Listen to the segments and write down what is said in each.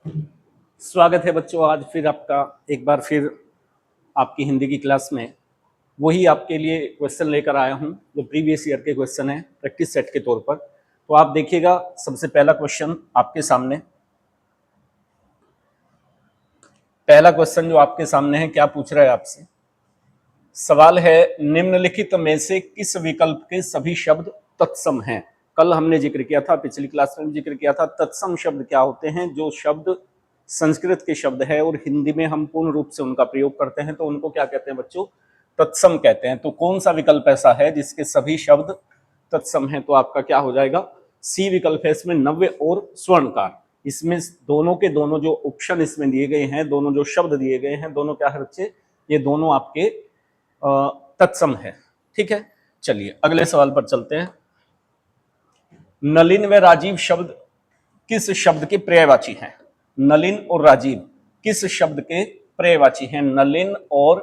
स्वागत है बच्चों। आज फिर आपका एक बार फिर आपकी हिंदी की क्लास में वही आपके लिए क्वेश्चन लेकर आया हूं जो प्रीवियस ईयर के क्वेश्चन है प्रैक्टिस सेट के तौर पर। तो आप देखिएगा, सबसे पहला क्वेश्चन आपके सामने, पहला क्वेश्चन जो आपके सामने है, क्या पूछ रहा है आपसे? सवाल है, निम्नलिखित में से किस विकल्प के सभी शब्द तत्सम हैं? कल हमने जिक्र किया था, पिछली क्लास में भी जिक्र किया था, तत्सम शब्द क्या होते हैं? जो शब्द संस्कृत के शब्द है और हिंदी में हम पूर्ण रूप से उनका प्रयोग करते हैं तो उनको क्या कहते हैं बच्चों? तत्सम कहते हैं। तो कौन सा विकल्प ऐसा है जिसके सभी शब्द तत्सम हैं? तो आपका क्या हो जाएगा? सी विकल्प है। इसमें नव्य और स्वर्णकार, इसमें दोनों के दोनों जो ऑप्शन इसमें दिए गए हैं, दोनों जो शब्द दिए गए हैं, दोनों क्या है बच्चे? ये दोनों आपके तत्सम है। ठीक है, चलिए अगले सवाल पर चलते हैं। नलिन व राजीव शब्द किस शब्द के पर्यायवाची हैं? नलिन और राजीव किस शब्द के पर्यायवाची हैं? नलिन और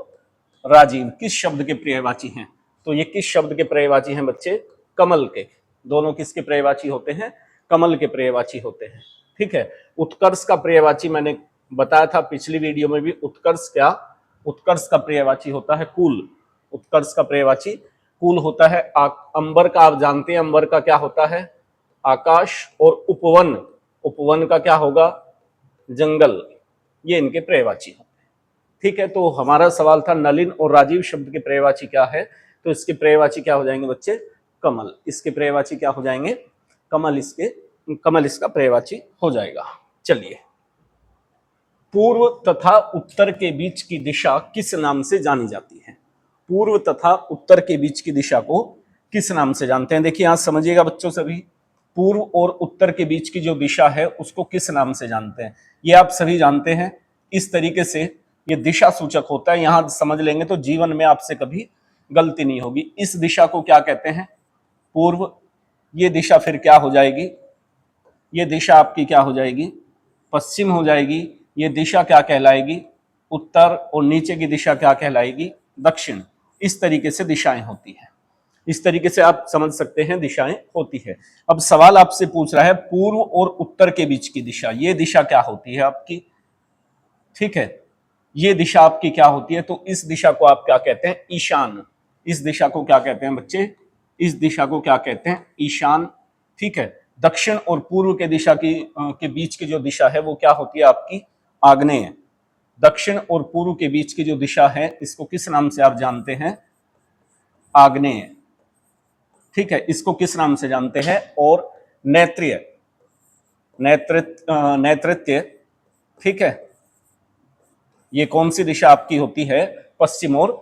राजीव किस शब्द के पर्यायवाची हैं? तो ये किस शब्द के पर्यायवाची हैं बच्चे? कमल के। दोनों किसके पर्यायवाची होते हैं? कमल के पर्यायवाची होते हैं। ठीक है, उत्कर्ष का पर्यायवाची मैंने बताया था पिछली वीडियो में भी। उत्कर्ष क्या? उत्कर्ष का पर्यायवाची होता है कुल। उत्कर्ष का पर्यायवाची कुल होता है। अंबर का आप जानते हैं, अंबर का क्या होता है? आकाश। और उपवन, उपवन का क्या होगा? जंगल। ये इनके पर्यायवाची होते हैं। ठीक है, तो हमारा सवाल था नलिन और राजीव शब्द के पर्यायवाची क्या है? तो इसके पर्यायवाची क्या हो जाएंगे बच्चे? कमल। इसके पर्यायवाची क्या हो जाएंगे? कमल। कमल इसका पर्यायवाची हो जाएगा। चलिए, पूर्व तथा उत्तर के बीच की दिशा किस नाम से जानी जाती है? पूर्व तथा उत्तर के बीच की दिशा को किस नाम से जानते हैं? देखिए यहां समझिएगा बच्चों सभी, पूर्व और उत्तर के बीच की जो दिशा है उसको किस नाम से जानते हैं? ये आप सभी जानते हैं। इस तरीके से ये दिशा सूचक होता है। यहां समझ लेंगे तो जीवन में आपसे कभी गलती नहीं होगी। इस दिशा को क्या कहते हैं? पूर्व। ये दिशा फिर क्या हो जाएगी? ये दिशा आपकी क्या हो जाएगी? पश्चिम हो जाएगी। ये दिशा क्या कहलाएगी? उत्तर। और नीचे की दिशा क्या कहलाएगी? दक्षिण। इस तरीके से दिशाएं होती हैं। इस तरीके से आप समझ सकते हैं दिशाएं होती है। अब सवाल आपसे पूछ रहा है पूर्व और उत्तर के बीच की दिशा, ये दिशा क्या होती है आपकी? ठीक है, ये दिशा आपकी क्या होती है? तो इस दिशा को आप क्या कहते हैं? ईशान। इस दिशा को क्या कहते हैं बच्चे? इस दिशा को क्या कहते हैं? ईशान। ठीक है, दक्षिण और पूर्व के दिशा की के बीच की जो दिशा है वो क्या होती है आपकी? आग्नेय। दक्षिण और पूर्व के बीच की जो दिशा है इसको किस नाम से आप जानते हैं? आग्नेय। ठीक है, इसको किस नाम से जानते हैं? और नेत्रीय, नैतृत्य। ठीक है, ये कौन सी दिशा आपकी होती है? पश्चिम और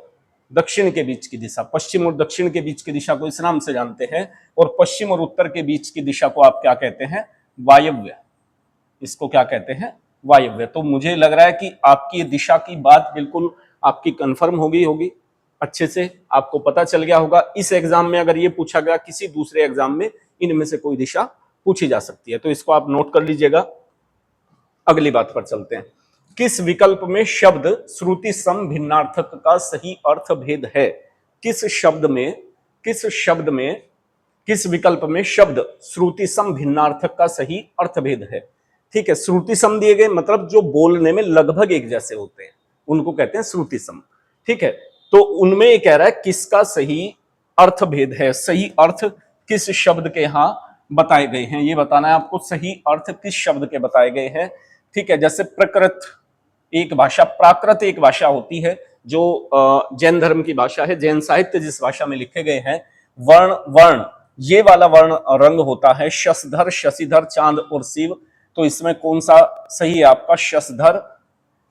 दक्षिण के बीच की दिशा। पश्चिम और दक्षिण के बीच की दिशा को इस नाम से जानते हैं। और पश्चिम और उत्तर के बीच की दिशा को आप क्या कहते हैं? वायव्य। इसको क्या कहते हैं? वायव्य। तो मुझे लग रहा है कि आपकी दिशा की बात बिल्कुल आपकी कंफर्म हो गई होगी, अच्छे से आपको पता चल गया होगा। इस एग्जाम में अगर ये पूछा गया, किसी दूसरे एग्जाम में इनमें से कोई दिशा पूछी जा सकती है, तो इसको आप नोट कर लीजिएगा। अगली बात पर चलते हैं। किस विकल्प में शब्द श्रुति सम भिन्नार्थक का सही अर्थ भेद है? किस शब्द में, किस विकल्प में शब्द श्रुति सम भिन्नार्थक का सही अर्थ भेद है? ठीक है, श्रुति सम दिए गए मतलब जो बोलने में लगभग एक जैसे होते हैं उनको कहते हैं श्रुति सम। ठीक है, तो उनमें ये कह रहा है किसका सही अर्थ भेद है, सही अर्थ किस शब्द के यहां बताए गए हैं, ये बताना है आपको। सही अर्थ किस शब्द के बताए गए हैं? ठीक है, जैसे प्रकृत एक भाषा, प्राकृत एक भाषा होती है जो जैन धर्म की भाषा है। जैन साहित्य जिस भाषा में लिखे गए हैं, वर्ण वर्ण ये वाला वर्ण रंग होता है शशधर, शशिधर, चांद और शिव। तो इसमें कौन सा सही है आपका? शशधर।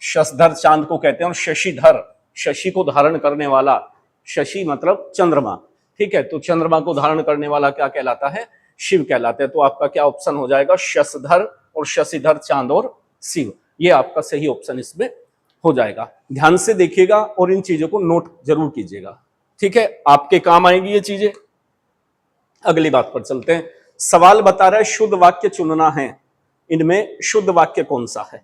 शशधर चांद को कहते हैं। और शशिधर, शशि को धारण करने वाला, शशि मतलब चंद्रमा। ठीक है, तो चंद्रमा को धारण करने वाला क्या कहलाता है? शिव कहलाते हैं। तो आपका क्या ऑप्शन हो जाएगा? शशधर और शशिधर, चांद और शिव। ये आपका सही ऑप्शन इसमें हो जाएगा। ध्यान से देखिएगा और इन चीजों को नोट जरूर कीजिएगा। ठीक है, आपके काम आएगी ये चीजें। अगली बात पर चलते हैं। सवाल बता रहा है शुद्ध वाक्य चुनना है, इनमें शुद्ध वाक्य कौन सा है?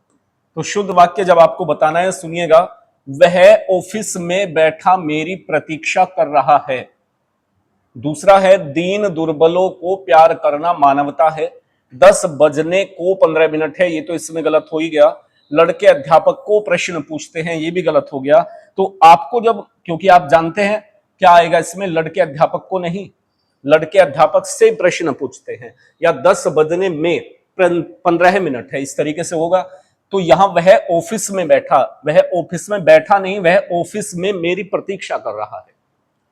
तो शुद्ध वाक्य जब आपको बताना है, सुनिएगा। वह ऑफिस में बैठा मेरी प्रतीक्षा कर रहा है। दूसरा है दीन दुर्बलों को प्यार करना मानवता है। 10 बजने को 15 मिनट है, ये तो इसमें गलत हो ही गया। लड़के अध्यापक को प्रश्न पूछते हैं, ये भी गलत हो गया। तो आपको जब, क्योंकि आप जानते हैं क्या आएगा इसमें, लड़के अध्यापक को नहीं, लड़के अध्यापक से प्रश्न पूछते हैं। या 10 बजने में 15 मिनट है, इस तरीके से होगा। तो यहां वह ऑफिस में बैठा, वह ऑफिस में बैठा नहीं, वह ऑफिस में मेरी प्रतीक्षा कर रहा है।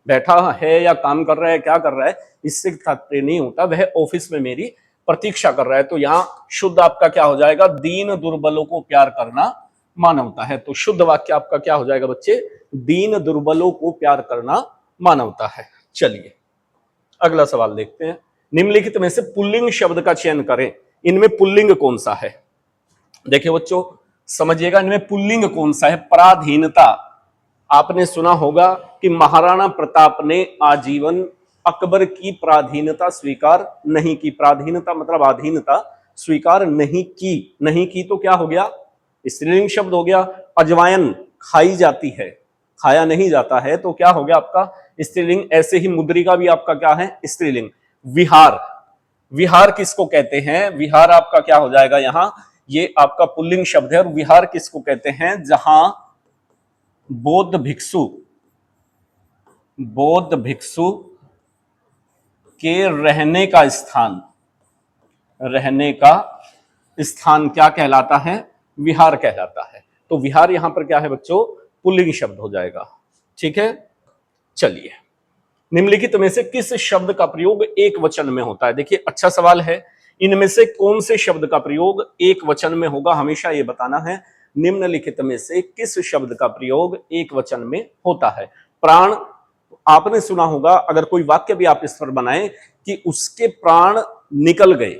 बैठा है या काम कर रहा है, क्या कर रहा है, इससे तात्पर्य नहीं होता, वह ऑफिस में मेरी प्रतीक्षा कर रहा है। तो यहां शुद्ध आपका क्या हो जाएगा, दीन दुर्बलों को प्यार करना मानवता है। तो शुद्ध वाक्य आपका क्या हो जाएगा बच्चे, दीन दुर्बलों को प्यार करना मानवता है। चलिए अगला सवाल देखते हैं। निम्नलिखित में से पुल्लिंग शब्द का चयन करें, इनमें पुल्लिंग कौन सा है। देखिए बच्चों समझिएगा, इनमें पुल्लिंग कौन सा है, पराधीनता। आपने सुना होगा कि महाराणा प्रताप ने आजीवन अकबर की पराधीनता स्वीकार नहीं की। पराधीनता मतलब अधीनता स्वीकार नहीं की। नहीं की तो क्या हो गया, स्त्रीलिंग शब्द हो गया। अजवायन खाई जाती है, खाया नहीं जाता है, तो क्या हो गया आपका स्त्रीलिंग। ऐसे ही मुद्रिका भी आपका क्या है, स्त्रीलिंग। विहार, विहार किसको कहते हैं, विहार आपका क्या हो जाएगा यहां, ये आपका पुल्लिंग शब्द है। और विहार किसको कहते हैं, जहां बौद्ध भिक्षु, बौद्ध भिक्षु के रहने का स्थान, रहने का स्थान क्या कहलाता है, विहार कहलाता है। तो विहार यहां पर क्या है बच्चों, पुल्लिंग शब्द हो जाएगा। ठीक है, चलिए निम्नलिखित में से किस शब्द का प्रयोग एक वचन में होता है। देखिए अच्छा सवाल है, इनमें से कौन से शब्द का प्रयोग एक वचन में होगा, हमेशा ये बताना है। निम्नलिखित में से किस शब्द का प्रयोग एक वचन में होता है। प्राण, आपने सुना होगा, अगर कोई वाक्य भी आप इस पर बनाएं कि उसके प्राण निकल गए,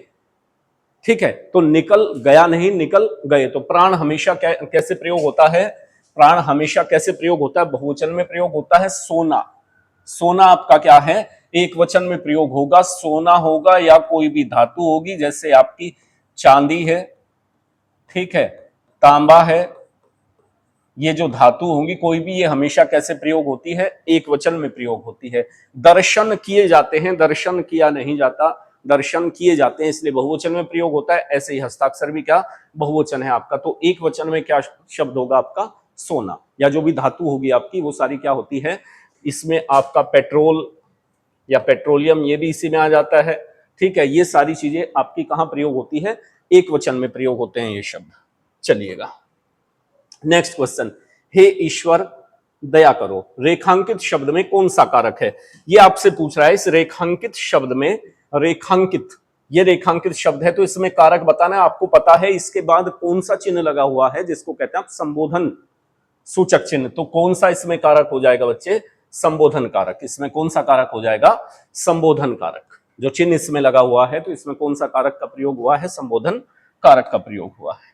ठीक है, तो निकल गया नहीं, निकल गए। तो प्राण हमेशा कैसे प्रयोग होता है, प्राण हमेशा कैसे प्रयोग होता है, बहुवचन में प्रयोग होता है। सोना, सोना आपका क्या है, एक वचन में प्रयोग होगा। सोना होगा या कोई भी धातु होगी, जैसे आपकी चांदी है, ठीक है, तांबा है, ये जो धातु होंगी कोई भी, ये हमेशा कैसे प्रयोग होती है, एक वचन में प्रयोग होती है। दर्शन किए जाते हैं, दर्शन किया नहीं जाता, दर्शन किए जाते हैं, इसलिए बहुवचन में प्रयोग होता है। ऐसे ही हस्ताक्षर भी क्या बहुवचन है आपका। तो एक वचन में क्या शब्द होगा आपका, सोना। या जो भी धातु होगी आपकी वो सारी क्या होती है, इसमें आपका पेट्रोल या पेट्रोलियम, ये भी इसी में आ जाता है। ठीक है, ये सारी चीजें आपकी कहां प्रयोग होती है, एक वचन में प्रयोग होते हैं ये शब्द। चलिएगा नेक्स्ट क्वेश्चन, हे ईश्वर दया करो, रेखांकित शब्द में कौन सा कारक है। ये आपसे पूछ रहा है, इस रेखांकित शब्द में, रेखांकित, ये रेखांकित शब्द है तो इसमें कारक बताना है। आपको पता है इसके बाद कौन सा चिन्ह लगा हुआ है, जिसको कहते हैं संबोधन सूचक चिन्ह। तो कौन सा इसमें कारक हो जाएगा बच्चे, संबोधन कारक। इसमें कौन सा कारक हो जाएगा, संबोधन कारक। जो चिन्ह इसमें लगा हुआ है तो इसमें कौन सा कारक का प्रयोग हुआ है, संबोधन कारक का प्रयोग हुआ है।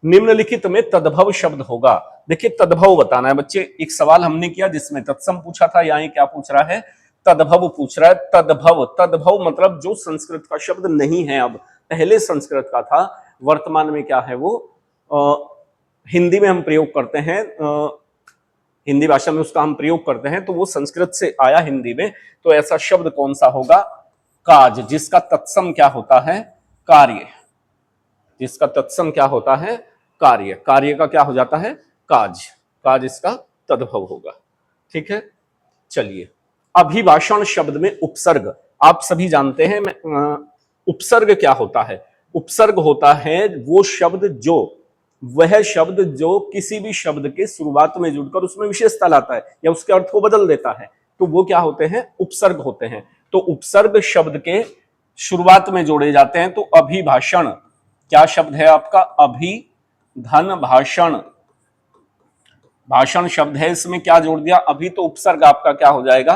निम्नलिखित में तद्भव शब्द होगा। देखिए तद्भव बताना है बच्चे। एक सवाल हमने किया जिसमें तत्सम पूछा था, यहाँ क्या पूछ रहा है, तद्भव पूछ रहा है। तद्भव, तद्भव मतलब जो संस्कृत का शब्द नहीं है, अब पहले संस्कृत का था, वर्तमान में क्या है वो हिंदी में हम प्रयोग करते हैं, हिंदी भाषा में उसका हम प्रयोग करते हैं, तो वो संस्कृत से आया हिंदी में। तो ऐसा शब्द कौन सा होगा, काज, जिसका तत्सम क्या होता है, कार्य, जिसका तत्सम क्या होता है, कार्य। कार्य का क्या हो जाता है, काज, काज इसका तद्भव होगा। ठीक है, चलिए अभिभाषण शब्द में उपसर्ग, आप सभी जानते हैं। उपसर्ग क्या होता है, उपसर्ग होता है वो शब्द जो, वह शब्द जो किसी भी शब्द के शुरुआत में जुड़कर उसमें विशेषता लाता है या उसके अर्थ को बदल देता है, तो वो क्या होते हैं, उपसर्ग होते हैं। तो उपसर्ग शब्द के शुरुआत में जोड़े जाते हैं। तो अभिभाषण क्या शब्द है आपका, अभिधन भाषण, भाषण शब्द है, इसमें क्या जोड़ दिया, अभी। तो उपसर्ग आपका क्या हो जाएगा,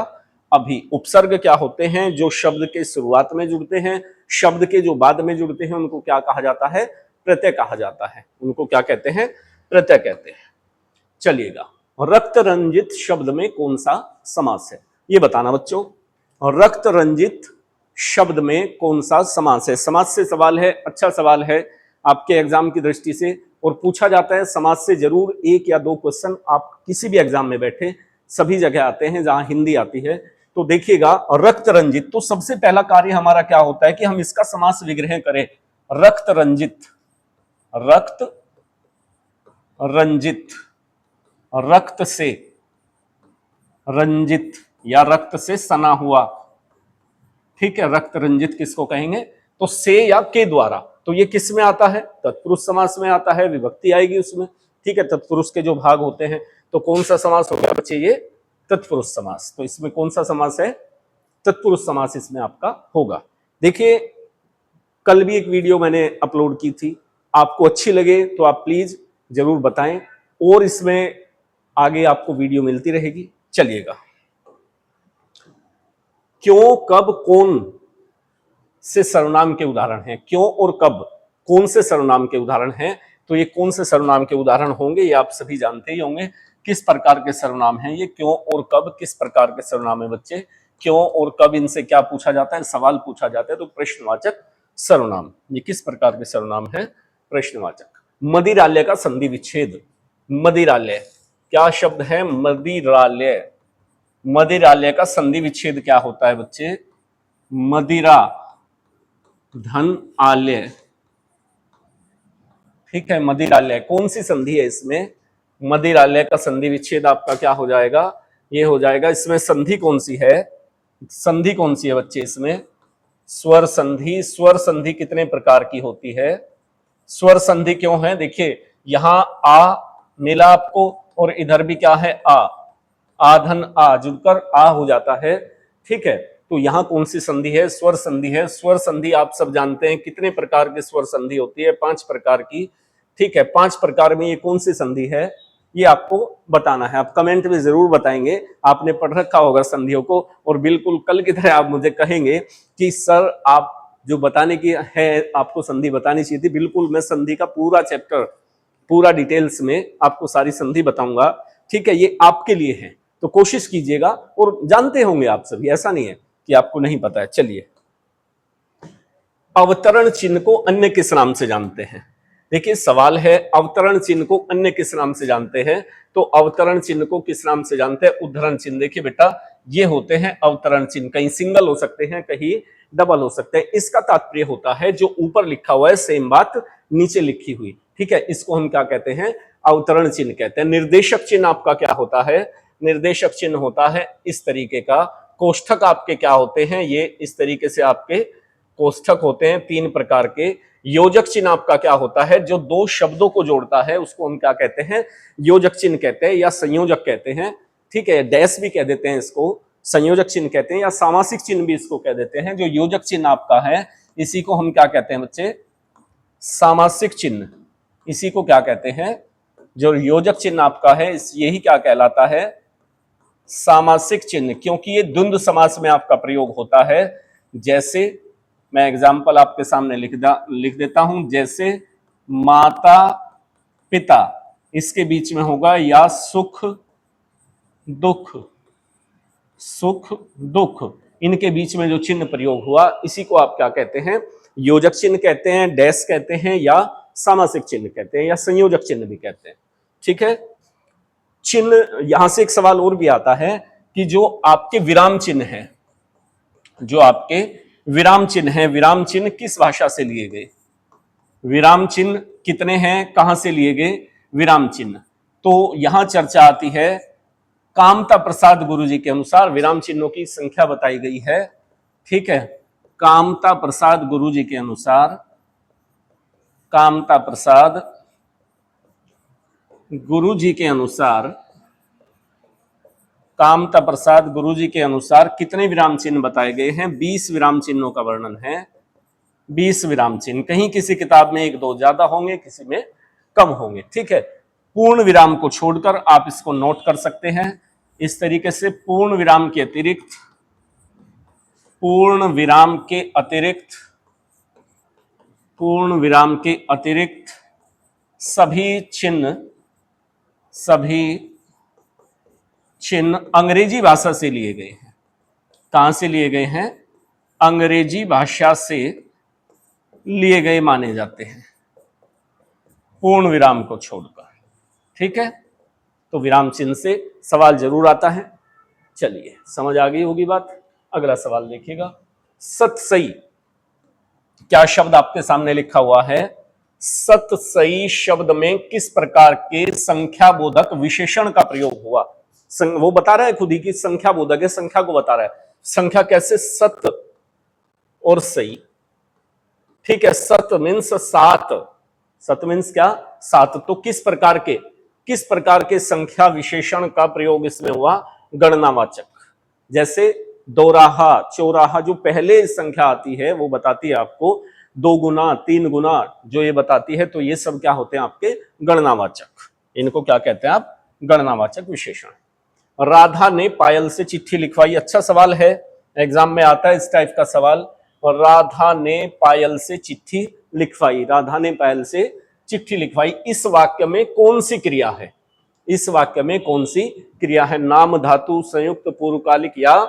अभी। उपसर्ग क्या होते हैं, जो शब्द के शुरुआत में जुड़ते हैं, शब्द के जो बाद में जुड़ते हैं उनको क्या कहा जाता है, प्रत्यय कहा जाता है। उनको क्या कहते हैं, प्रत्यय कहते हैं। चलिएगा रक्त रंजित शब्द में कौन सा समास है, ये बताना बच्चों। रक्त रंजित शब्द में कौन सा समास है, समास से सवाल है, अच्छा सवाल है आपके एग्जाम की दृष्टि से, और पूछा जाता है समास से जरूर 1 या 2 क्वेश्चन। आप किसी भी एग्जाम में बैठे, सभी जगह आते हैं जहां हिंदी आती है। तो देखिएगा रक्त रंजित, तो सबसे पहला कार्य हमारा क्या होता है कि हम इसका समास विग्रह करें। रक्त रंजित, रक्त रंजित, रक्त से रंजित या रक्त से सना हुआ। ठीक है, रक्त रंजित किसको कहेंगे? तो से या के द्वारा। तो ये किस में आता है? तत्पुरुष समास में आता है, विभक्ति आएगी उसमें। ठीक है, तत्पुरुष के जो भाग होते हैं, तो कौन सा समास हो गया बच्चे? ये तत्पुरुष समास। तो इसमें कौन सा समास है? तत्पुरुष समास इसमें आपका होगा। देखिए, कल भी एक वीडियो मैंने अपलोड की थी, आपको अच्छी लगे तो आप प्लीज जरूर बताएं, और इसमें आगे आपको वीडियो मिलती रहेगी। चलिएगा, क्यों, कब, कौन से सर्वनाम के उदाहरण हैं। क्यों और कब कौन से सर्वनाम के उदाहरण हैं? तो ये कौन से सर्वनाम के उदाहरण होंगे ये आप सभी जानते ही होंगे। किस प्रकार के सर्वनाम हैं ये? क्यों और कब किस प्रकार के सर्वनाम है बच्चे? क्यों और कब, इनसे क्या पूछा जाता है? सवाल पूछा जाता है। तो प्रश्नवाचक सर्वनाम, ये किस प्रकार के सर्वनाम है? प्रश्नवाचक। मदिरालय का संधि विच्छेद। मदिरालय क्या शब्द है? मदिरालय। मदिरालय का संधि विच्छेद क्या होता है बच्चे? मदिरा धन आलय। ठीक है, मदिरालय कौन सी संधि है इसमें? मदिरालय का संधि विच्छेद आपका क्या हो जाएगा? ये हो जाएगा। इसमें संधि कौन सी है? संधि कौन सी है बच्चे इसमें? स्वर संधि। स्वर संधि कितने प्रकार की होती है? स्वर संधि क्यों है? देखिए, यहां आ मिला आपको, और इधर भी क्या है? आ। आधन आ जुड़कर आ हो जाता है। ठीक है, तो यहां कौन सी संधि है? स्वर संधि है। स्वर संधि आप सब जानते हैं कितने प्रकार की स्वर संधि होती है? 5 प्रकार की। ठीक है, 5 प्रकार में ये कौन सी संधि है ये आपको बताना है। आप कमेंट में जरूर बताएंगे, आपने पढ़ रखा होगा संधियों को, और बिल्कुल कल की तरह आप मुझे कहेंगे कि सर आप जो बताने की है आपको संधि बतानी चाहिए थी। बिल्कुल, मैं संधि का पूरा चैप्टर पूरा डिटेल्स में आपको सारी संधि बताऊंगा। ठीक है, ये आपके लिए है, तो कोशिश कीजिएगा। और जानते होंगे आप सभी, ऐसा नहीं है कि आपको नहीं पता है। चलिए, अवतरण चिन्ह को अन्य किस नाम से जानते हैं? देखिए, सवाल है अवतरण चिन्ह को अन्य किस नाम से जानते हैं? तो अवतरण चिन्ह को किस नाम से जानते हैं? उद्धरण चिन्ह। देखिए बेटा, ये होते हैं अवतरण चिन्ह। कहीं सिंगल हो सकते हैं, कहीं डबल हो सकते हैं। इसका तात्पर्य होता है जो ऊपर लिखा हुआ है सेम बात नीचे लिखी हुई। ठीक है, इसको हम क्या कहते हैं? अवतरण चिन्ह कहते हैं। निर्देशक चिन्ह आपका क्या होता है? निर्देशक चिन्ह होता है इस तरीके का। कोष्ठक आपके क्या होते हैं? ये इस तरीके से आपके कोष्ठक होते हैं 3 प्रकार के। योजक चिन्ह आपका क्या होता है? जो 2 शब्दों को जोड़ता है उसको हम क्या कहते हैं? योजक चिन्ह कहते हैं या संयोजक कहते हैं। ठीक है, डैश भी कह देते हैं इसको, संयोजक चिन्ह कहते हैं, या सामासिक चिन्ह भी इसको कह देते हैं। जो योजक चिन्ह आपका है इसी को हम क्या कहते हैं बच्चे? सामासिक चिन्ह। इसी को क्या कहते हैं? जो योजक चिन्ह आपका है यही क्या कहलाता है? सामासिक चिन्ह। क्योंकि ये द्वंद्व समास में आपका प्रयोग होता है। जैसे मैं एग्जाम्पल आपके सामने लिख देता हूं। जैसे माता पिता, इसके बीच में होगा या सुख दुख। सुख दुख, इनके बीच में जो चिन्ह प्रयोग हुआ इसी को आप क्या कहते हैं? योजक चिन्ह कहते हैं, डैश कहते हैं, या सामासिक चिन्ह कहते हैं, या संयोजक चिन्ह भी कहते हैं। ठीक है, चिन्ह। यहां से एक सवाल और भी आता है कि जो आपके विराम चिन्ह है, जो आपके विराम चिन्ह है, विराम चिन्ह किस भाषा से लिए गए? विराम चिन्ह कितने हैं? कहां से लिए गए विराम चिन्ह? तो यहां चर्चा आती है। कामता प्रसाद गुरुजी के अनुसार विराम चिन्हों की संख्या बताई गई है। ठीक है, कामता प्रसाद गुरुजी के अनुसार, कामता प्रसाद गुरुजी के अनुसार, कामता प्रसाद गुरुजी के अनुसार कितने विराम चिन्ह बताए गए हैं? 20 विराम चिन्हों का वर्णन है। 20 विराम चिन्ह। कहीं किसी किताब में 1-2 ज्यादा होंगे, किसी में कम होंगे। ठीक है, पूर्ण विराम को छोड़कर आप इसको नोट कर सकते हैं इस तरीके से। पूर्ण विराम के अतिरिक्त, पूर्ण विराम के अतिरिक्त, पूर्ण विराम के अतिरिक्त सभी चिन्ह, सभी चिन्ह अंग्रेजी भाषा से लिए गए हैं। कहां से लिए गए हैं? अंग्रेजी भाषा से लिए गए माने जाते हैं, पूर्ण विराम को छोड़कर। ठीक है, तो विराम चिन्ह से सवाल जरूर आता है। चलिए, समझ आ गई होगी बात। अगला सवाल देखिएगा। सतसई, क्या शब्द आपके सामने लिखा हुआ है? सत सही शब्द में किस प्रकार के संख्या बोधक विशेषण का प्रयोग हुआ? वो बता रहा है खुद ही कि संख्या बोधक है, संख्या को बता रहा है। संख्या कैसे? सत और सही। ठीक है, सत मीन्स सात, सत मीन्स क्या? सात। तो किस प्रकार के संख्या विशेषण का प्रयोग इसमें हुआ? गणनावाचक। जैसे दोराहा, चौराहा, जो पहले संख्या आती है वो बताती है आपको 2 गुना 3 गुना, जो ये बताती है, तो ये सब क्या होते हैं? आपके गणनावाचक। इनको क्या कहते हैं आप? गणनावाचक विशेषण। राधा ने पायल से चिट्ठी लिखवाई, अच्छा सवाल है, एग्जाम में आता है इस टाइप का सवाल। और राधा ने पायल से चिट्ठी लिखवाई, राधा ने पायल से चिट्ठी लिखवाई, इस वाक्य में कौन सी क्रिया है? इस वाक्य में कौन सी क्रिया है? नाम धातु, संयुक्त, पूर्वकालिक या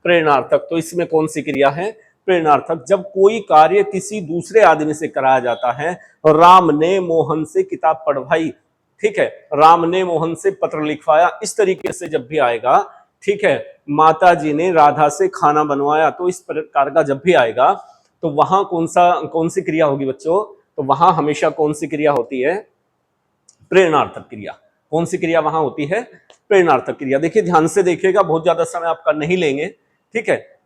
प्रेरणार्थक? तो इसमें कौन सी क्रिया है? प्रेरणार्थक। जब कोई कार्य किसी दूसरे आदमी से कराया जाता है, राम ने मोहन से किताब पढ़वाई, ठीक है, राम ने मोहन से पत्र लिखवाया, इस तरीके से जब भी आएगा, ठीक है, माता जी ने राधा से खाना बनवाया, तो इस प्रकार का जब भी आएगा तो वहां कौन सी क्रिया होगी बच्चों? तो वहां हमेशा कौन सी क्रिया होती है? प्रेरणार्थक क्रिया। कौन सी क्रिया वहां होती है? प्रेरणार्थक क्रिया। देखिए ध्यान से देखिएगा, बहुत ज्यादा समय आपका नहीं लेंगे, ठीक है।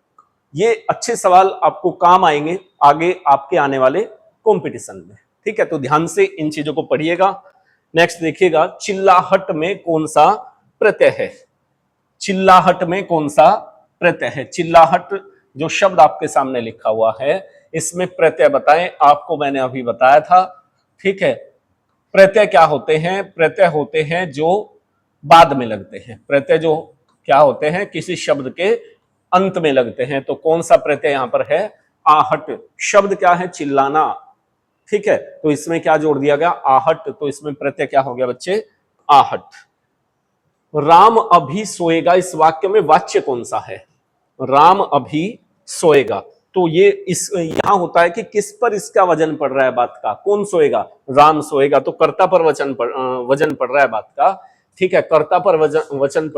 ये अच्छे सवाल आपको काम आएंगे आगे आपके आने वाले कंपटीशन में, ठीक है। तो ध्यान से इन चीजों को पढ़िएगा। नेक्स्ट देखिएगा, चिल्लाहट में कौन सा प्रत्यय है? चिल्लाहट में कौन सा प्रत्यय है? चिल्लाहट जो शब्द आपके सामने लिखा हुआ है, इसमें प्रत्यय बताएं। आपको मैंने अभी बताया था, ठीक है। प्रत्यय क्या होते हैं? प्रत्यय होते हैं जो बाद में लगते हैं। प्रत्यय जो क्या होते हैं? किसी शब्द के अंत में लगते हैं। तो कौन सा प्रत्यय यहां पर है? आहट। शब्द क्या है? चिल्लाना, ठीक है। तो इसमें क्या जोड़ दिया गया? आहट। तो इसमें प्रत्यय क्या हो गया बच्चे? आहट। राम अभी सोएगा, इस वाक्य में वाच्य कौन सा है? राम अभी सोएगा। तो ये इस यहां होता है कि किस पर इसका वजन पड़ रहा है बात का? कौन सोएगा? राम सोएगा। तो कर्ता पर वजन पड़ रहा है बात का, ठीक है। कर्ता पर वजन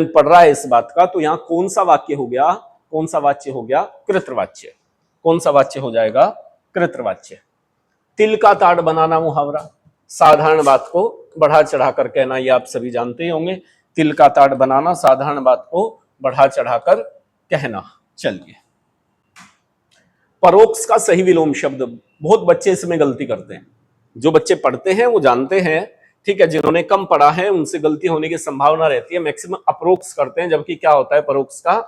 पड़ रहा है इस बात का। तो यहां कौन सा वाक्य हो गया? कौन सा वाच्य हो गया? कृतवाच्य। कौन सा वाच्य हो जाएगा? कृतवाच्य। तिल का ताड़ बनाना मुहावरा, साधारण बात को बढ़ा चढ़ाकर कहना, ये आप सभी जानते ही होंगे। तिल का ताड़ बनाना, साधारण बात को बढ़ा चढ़ाकर कहना। चलिए, परोक्ष का सही विलोम शब्द, बहुत बच्चे इसमें गलती करते हैं। जो बच्चे पढ़ते हैं वो जानते हैं, ठीक है। जिन्होंने कम पढ़ा है उनसे गलती होने की संभावना रहती है। मैक्सिमम अप्रोक्ष करते हैं, जबकि क्या होता है परोक्ष का?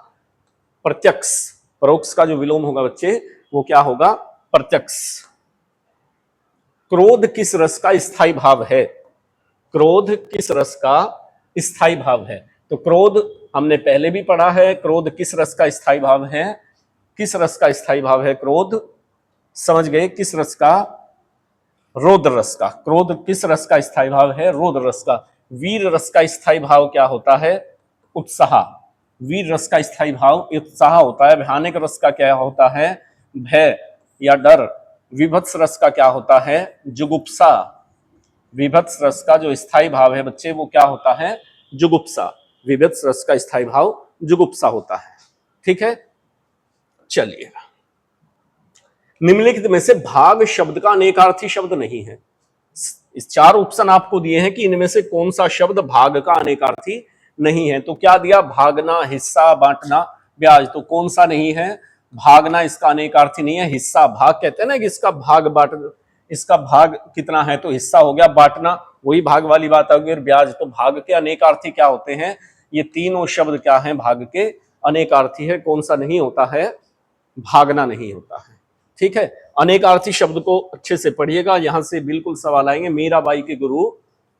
प्रत्यक्ष। परोक्ष का जो विलोम होगा बच्चे, वो क्या होगा? प्रत्यक्ष। क्रोध किस रस का स्थायी भाव है? क्रोध किस रस का स्थायी भाव है? तो क्रोध हमने पहले भी पढ़ा है। क्रोध किस रस का स्थायी भाव है? किस रस का स्थायी भाव है क्रोध? समझ गए? किस रस का? रौद्र रस का। क्रोध किस रस का स्थायी भाव है? रौद्र रस का। वीर रस का स्थायी भाव क्या होता है? उत्साह। वीर रस का स्थायी भाव उत्साह होता है। भयानक रस का क्या होता है? भय या डर। विभत्स रस का क्या होता है? जुगुप्सा। विभत्स रस का जो स्थायी भाव है बच्चे, वो क्या होता है? जुगुप्सा। विभत्स रस का स्थायी भाव जुगुप्सा होता है, ठीक है। चलिए, निम्नलिखित में से भाग शब्द का अनेकार्थी शब्द नहीं है। इस 4 ऑप्शन आपको दिए हैं कि इनमें से कौन सा शब्द भाग का अनेकार्थी नहीं है। तो क्या दिया? भागना, हिस्सा, बांटना, ब्याज। तो कौन सा नहीं है? भागना इसका अनेकार्थी नहीं है। हिस्सा, भाग कहते हैं ना कि इसका भाग बांट, इसका भाग कितना है तो हिस्सा हो गया। बांटना वही भाग वाली बात होगी। और ब्याज, तो भाग के अनेकार्थी क्या होते हैं? ये तीनों शब्द क्या हैं? भाग के अनेकार्थी है। कौन सा नहीं होता है? भागना नहीं होता है, ठीक है। अनेकार्थी शब्द को अच्छे से पढ़िएगा, यहां से बिल्कुल सवाल आएंगे। मीराबाई के गुरु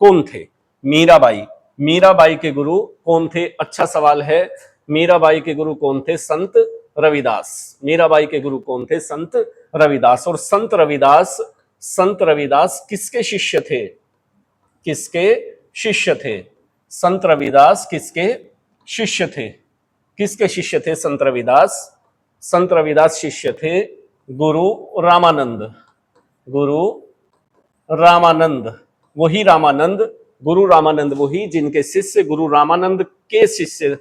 कौन थे? मीराबाई, मीराबाई के गुरु कौन थे? अच्छा सवाल है। मीराबाई के गुरु कौन थे? संत रविदास। मीराबाई के गुरु कौन थे? संत रविदास। और संत रविदास किसके शिष्य थे? किसके शिष्य थे? संत रविदास किसके शिष्य थे? किसके शिष्य थे संत रविदास? संत रविदास शिष्य थे गुरु रामानंद। गुरु रामानंद, वही रामानंद, गुरु रामानंद वही जिनके शिष्य गुरु रामानंद के शिष्य,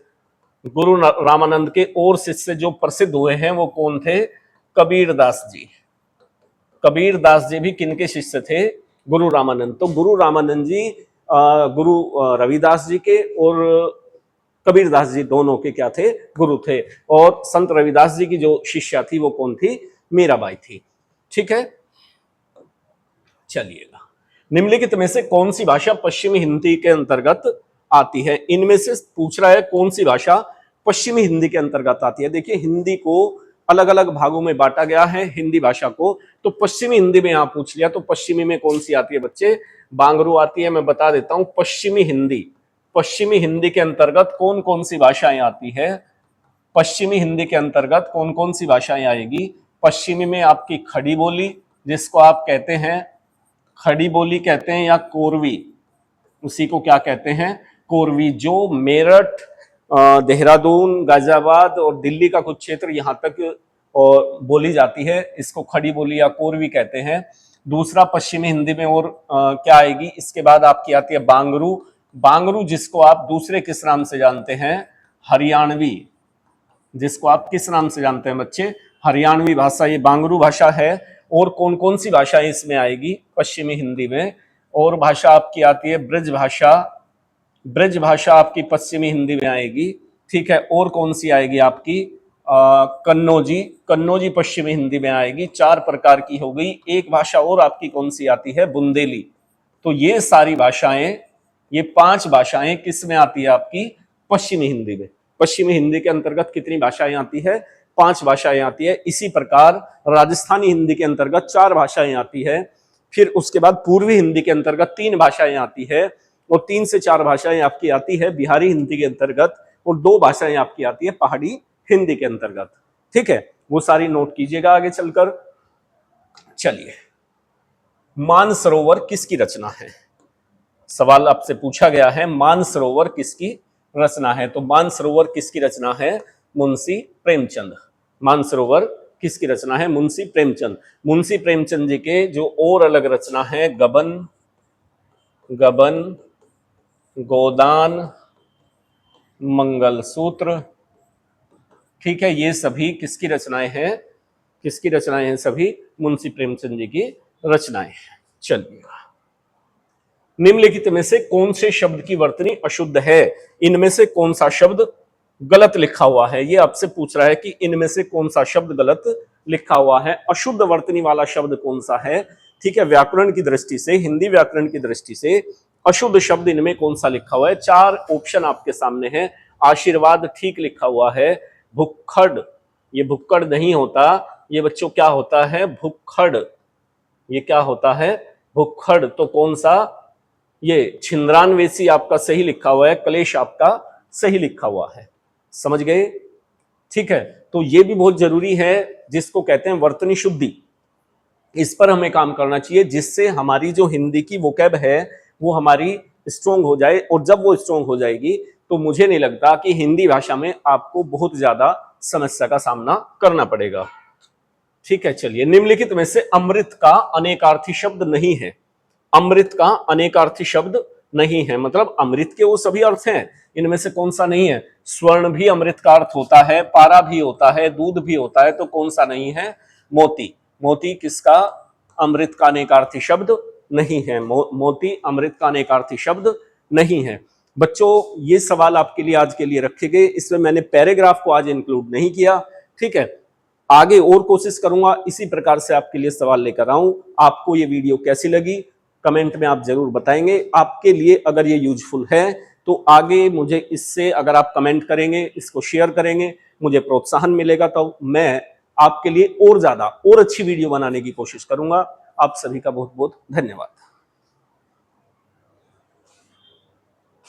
गुरु रामानंद के और शिष्य जो प्रसिद्ध हुए हैं वो कौन थे? कबीरदास जी। कबीरदास जी भी किनके शिष्य थे? गुरु रामानंद। तो गुरु रामानंद जी गुरु रविदास जी के और कबीरदास जी दोनों के क्या थे? गुरु थे। और संत रविदास जी की जो शिष्या थी वो कौन थी? मीराबाई थी। ठीक है, चलिएगा। निम्नलिखित में से कौन सी भाषा पश्चिमी हिंदी के अंतर्गत आती है? इनमें से पूछ रहा है कौन सी भाषा पश्चिमी हिंदी के अंतर्गत आती है। देखिए, हिंदी को अलग अलग भागों में बांटा गया है, हिंदी भाषा को। तो पश्चिमी हिंदी में यहां पूछ लिया, तो पश्चिमी में कौन सी आती है बच्चे? बांगरू आती है। मैं बता देता हूं, पश्चिमी हिंदी, पश्चिमी हिंदी के अंतर्गत कौन कौन सी भाषाएं आती है? पश्चिमी हिंदी के अंतर्गत कौन कौन सी भाषाएं आएगी? पश्चिमी में आपकी खड़ी बोली, जिसको आप कहते हैं खड़ी बोली कहते हैं, या कोरवी, उसी को क्या कहते हैं? कोरवी। जो मेरठ, देहरादून, गाजियाबाद और दिल्ली का कुछ क्षेत्र यहां तक और बोली जाती है, इसको खड़ी बोली या कोरवी कहते हैं। दूसरा पश्चिमी हिंदी में और क्या आएगी? इसके बाद आपकी आती है बांगरू। बांगरू जिसको आप दूसरे किस नाम से जानते हैं? हरियाणवी। जिसको आप किस नाम से जानते हैं बच्चे? हरियाणवी भाषा, ये बांगरू भाषा है। और कौन कौन सी भाषाएं इसमें आएगी पश्चिमी हिंदी में? और भाषा आपकी आती है ब्रज भाषा। ब्रज भाषा आपकी पश्चिमी हिंदी में आएगी। ठीक है, और कौन सी आएगी आपकी? कन्नौजी। कन्नौजी पश्चिमी हिंदी में आएगी। 4 प्रकार की हो गई। एक भाषा और आपकी कौन सी आती है? बुंदेली। तो ये सारी भाषाएं, ये 5 भाषाएं किस में आती है आपकी? पश्चिमी हिंदी में। पश्चिमी हिंदी के अंतर्गत कितनी भाषाएं आती है? 5 भाषाएं आती है। इसी प्रकार राजस्थानी हिंदी के अंतर्गत 4 भाषाएं आती है। फिर उसके बाद पूर्वी हिंदी के अंतर्गत 3 भाषाएं आती है, और 3 से 4 भाषाएं आपकी आती है बिहारी हिंदी के अंतर्गत, और 2 भाषाएं आपकी आती है पहाड़ी हिंदी के अंतर्गत। ठीक है, वो सारी नोट कीजिएगा आगे चलकर। चलिए, मानसरोवर किसकी रचना है? सवाल आपसे पूछा गया है, मानसरोवर किसकी रचना है? तो मानसरोवर किसकी रचना है? मुंशी प्रेमचंद। मानसरोवर किसकी रचना है? मुंशी प्रेमचंद। मुंशी प्रेमचंद जी के जो और अलग रचना है, गबन, गबन, गोदान, मंगलसूत्र, ठीक है, ये सभी किसकी रचनाएं हैं? किसकी रचनाएं हैं? सभी मुंशी प्रेमचंद जी की रचनाएं हैं। चलिए, निम्नलिखित में से कौन से शब्द की वर्तनी अशुद्ध है? इनमें से कौन सा शब्द गलत लिखा हुआ है? ये आपसे पूछ रहा है कि इनमें से कौन सा शब्द गलत लिखा हुआ है। अशुद्ध वर्तनी वाला शब्द कौन सा है? ठीक है, व्याकरण की दृष्टि से, हिंदी व्याकरण की दृष्टि से अशुद्ध शब्द इनमें कौन सा लिखा हुआ है? 4 ऑप्शन आपके सामने है। आशीर्वाद ठीक लिखा हुआ है। भुक्खड़, ये भुक्कड़ नहीं होता, ये बच्चों क्या होता है? भुक्खड़। ये क्या होता है? भुक्खड़। तो कौन सा? ये छिंद्रानवेसी आपका सही लिखा हुआ है। क्लेश आपका सही लिखा हुआ है। समझ गए? ठीक है, तो ये भी बहुत जरूरी है, जिसको कहते हैं वर्तनी शुद्धि। इस पर हमें काम करना चाहिए, जिससे हमारी जो हिंदी की वोकैब है वो हमारी स्ट्रोंग हो जाए। और जब वो स्ट्रोंग हो जाएगी तो मुझे नहीं लगता कि हिंदी भाषा में आपको बहुत ज्यादा समस्या का सामना करना पड़ेगा। ठीक है, चलिए, निम्नलिखित में से अमृत का अनेकार्थी शब्द नहीं है। अमृत का अनेकार्थी शब्द नहीं है, मतलब अमृत के वो सभी अर्थ हैं, इनमें से कौन सा नहीं है? स्वर्ण भी अमृत का अर्थ होता है, पारा भी होता है, दूध भी होता है, तो कौन सा नहीं है? मोती। मोती किसका अमृत का अनेकार्थी शब्द नहीं है? मोती अमृत का अनेकार्थी शब्द नहीं है। बच्चों, ये सवाल आपके लिए आज के लिए रखे गए, इसमें मैंने पैराग्राफ को आज इंक्लूड नहीं किया। ठीक है, आगे और कोशिश करूंगा इसी प्रकार से आपके लिए सवाल लेकर आऊं। आपको ये वीडियो कैसी लगी कमेंट में आप जरूर बताएंगे। आपके लिए अगर ये यूजफुल है तो आगे मुझे इससे, अगर आप कमेंट करेंगे, इसको शेयर करेंगे, मुझे प्रोत्साहन मिलेगा, तो मैं आपके लिए और ज्यादा और अच्छी वीडियो बनाने की कोशिश करूंगा। आप सभी का बहुत बहुत धन्यवाद।